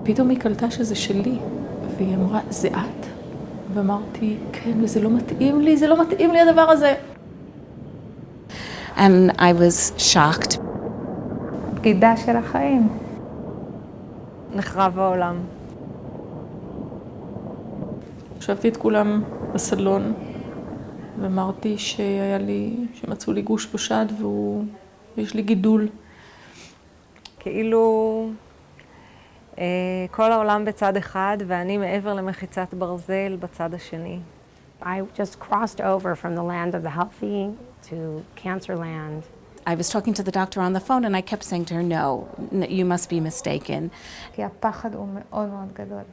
פתאום היא קלטה שזה שלי, והיא אמרה, זה את? ואמרתי, כן, וזה לא מתאים לי, זה לא מתאים לי הדבר הזה. And I was shocked. בגידה של החיים. נחרב העולם. ישבתי את כולם בסלון, ואמרתי שמצאו לי גוש בשד, ויש לי גידול. כאילו כל העולם בצד אחד, ואני מעבר למחיצת ברזל בצד השני. I just crossed over from the land of the healthy to cancer land. I was talking to the doctor on the phone and I kept saying to her, no, you must be mistaken. כי הפחד הוא מאוד מאוד גדול.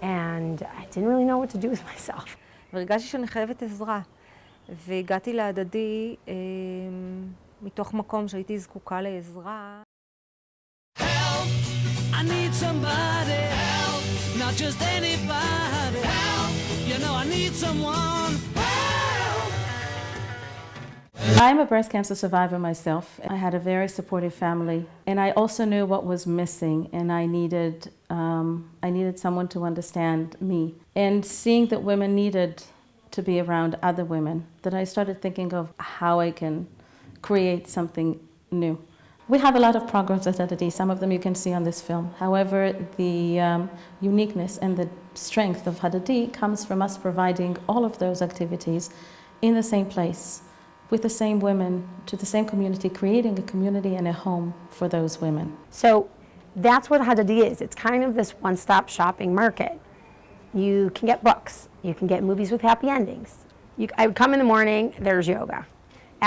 And I didn't really know what to do with myself. והרגשתי שאני חייבת עזרה. והגעתי להדדי מתוך מקום שהייתי זקוקה לעזרה. Help, I need somebody help, not just anybody help, you know I need someone help. I'm a breast cancer survivor myself. I had a very supportive family and I also knew what was missing and I needed someone to understand me. And seeing that women needed to be around other women, that I started thinking of how I can create something new. We have a lot of programs at Hadadi. Some of them you can see on this film. However, the uniqueness and the strength of Hadadi comes from us providing all of those activities in the same place, with the same women, to the same community, creating a community and a home for those women. So that's what Hadadi is. It's kind of this one-stop shopping market. You can get books. You can get movies with happy endings. I would come in the morning, there's yoga.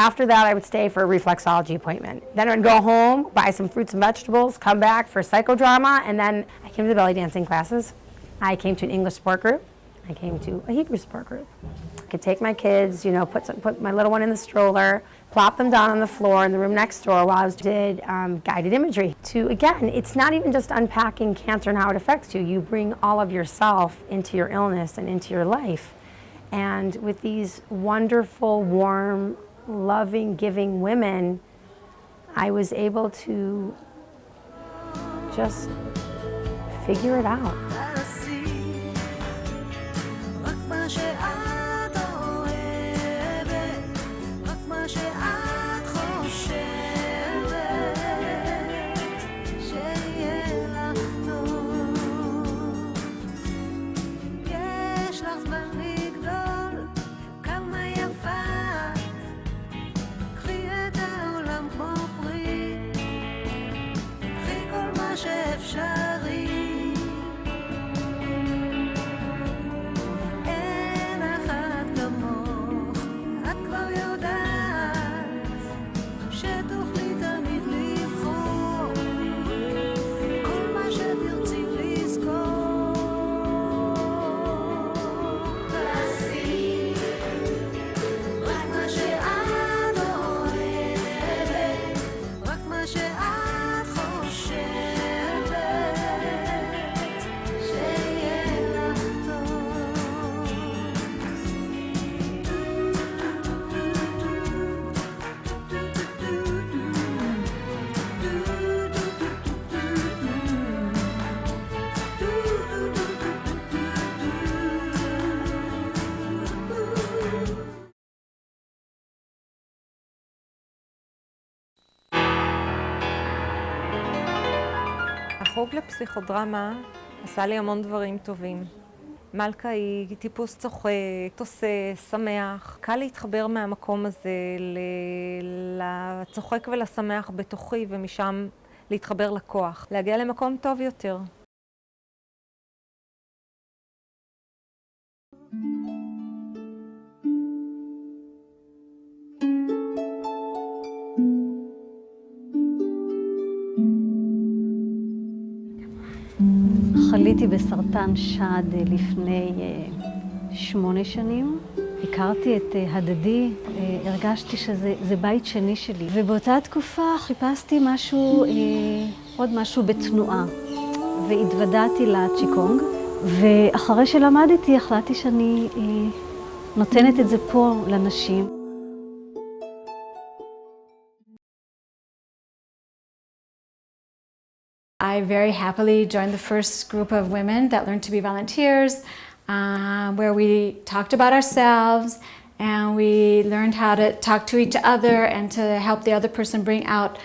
After that, I would stay for a reflexology appointment. Then I would go home, buy some fruits and vegetables, come back for psychodrama, and then I came to the belly dancing classes. I came to an English support group. I came to a Hebrew support group. I could take my kids, you know, put my little one in the stroller, plop them down on the floor in the room next door while I did guided imagery. Again, it's not even just unpacking cancer and how it affects you. You bring all of yourself into your illness and into your life. And with these wonderful, warm, loving, giving women, I was able to just figure it out. החוג לפסיכודרמה עשה לי המון דברים טובים. מלכה היא טיפוס צוחק, תוסס, שמח. קל להתחבר מהמקום הזה לצוחק ולשמח בתוכי, ומשם להתחבר לכוח. להגיע למקום טוב יותר. חליתי בסרטן שד לפני 8 שנים. הכרתי את הדדי, הרגשתי שזה בית שני שלי. ובאותה תקופה חיפשתי עוד משהו בתנועה. והתוודעתי לצ'יקונג. ואחרי שלמדתי החלטתי שאני נותנת את זה פה לנשים. I very happily joined the first group of women that learned to be volunteers, where we talked about ourselves and we learned how to talk to each other and to help the other person bring out.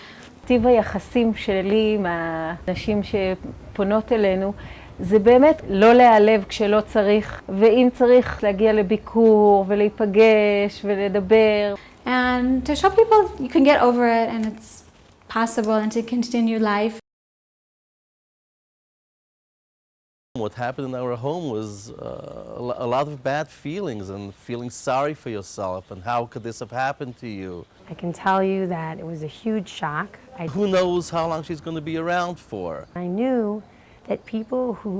טיב היחסים שלי עם הנשים שפונות אלינו, זה באמת לא להיעלב כשלא צריך, ואם צריך להגיע לביקור ולהיפגש ולדבר. And to show people you can get over it and it's possible and to continue life. What happened in our home was a lot of bad feelings and feeling sorry for yourself and how could this have happened to you. I can tell you that it was a huge shock. Who knows how long she's going to be around for? I knew that people who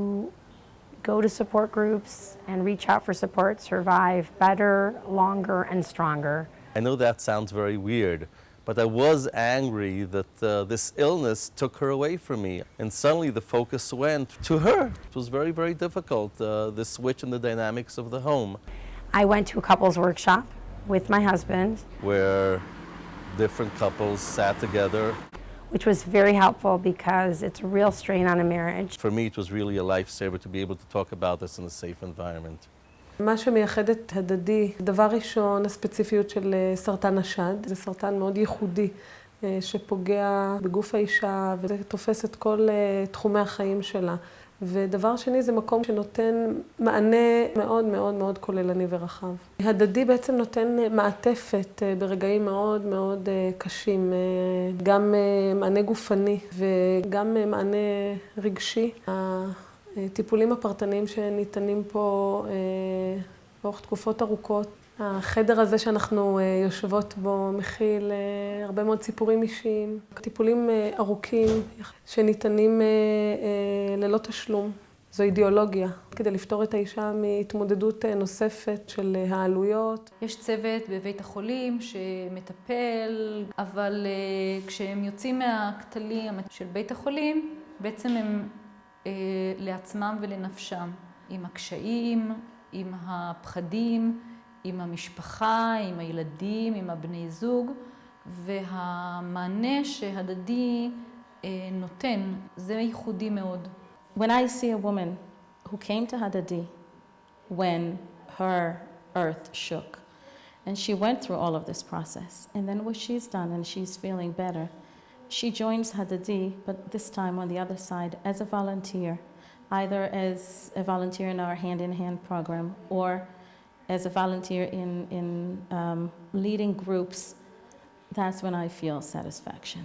go to support groups and reach out for support survive better, longer, and stronger. I know that sounds very weird, but I was angry that this illness took her away from me. And suddenly the focus went to her. It was very, very difficult, the switch in the dynamics of the home. I went to a couples workshop with my husband, where different couples sat together. which was very helpful because it's a real strain on a marriage. For me, it was really a lifesaver to be able to talk about this in a safe environment. מה שמייחד את הדדי, דבר ראשון, הספציפיות של סרטן השד. זה סרטן מאוד ייחודי שפוגע בגוף האישה ותופס את כל תחומי החיים שלה. ודבר שני, זה מקום שנותן מענה מאוד מאוד מאוד כוללני ורחב. הדדי בעצם נותן מעטפת ברגעים מאוד מאוד קשים, גם מענה גופני וגם מענה רגשי. הטיפולים הפרטניים שניתנים פה באורך תקופות ארוכות. החדר הזה שאנחנו יושבות בו מכיל הרבה מאוד סיפורים אישיים. טיפולים ארוכים שניתנים ללא תשלום. זו אידיאולוגיה, כדי לפתור את האישה מהתמודדות נוספת של העלויות. יש צוות בבית החולים שמטפל, אבל כשהם יוצאים מהכתלים של בית החולים, בעצם הם לעצמם ולנפשם, עם הקשיים, עם הפחדים, עם המשפחה, עם הילדים, עם הבני זוג, והמענה שהדדי נותן, זה ייחודי מאוד. When I see a woman who came to Hadadi when her earth shook, and she went through all of this process, and then what she's done and she's feeling better, she joins Hadadi, but this time on the other side as a volunteer, either as a volunteer in our hand-in-hand program or as a volunteer in leading groups. That's when I feel satisfaction.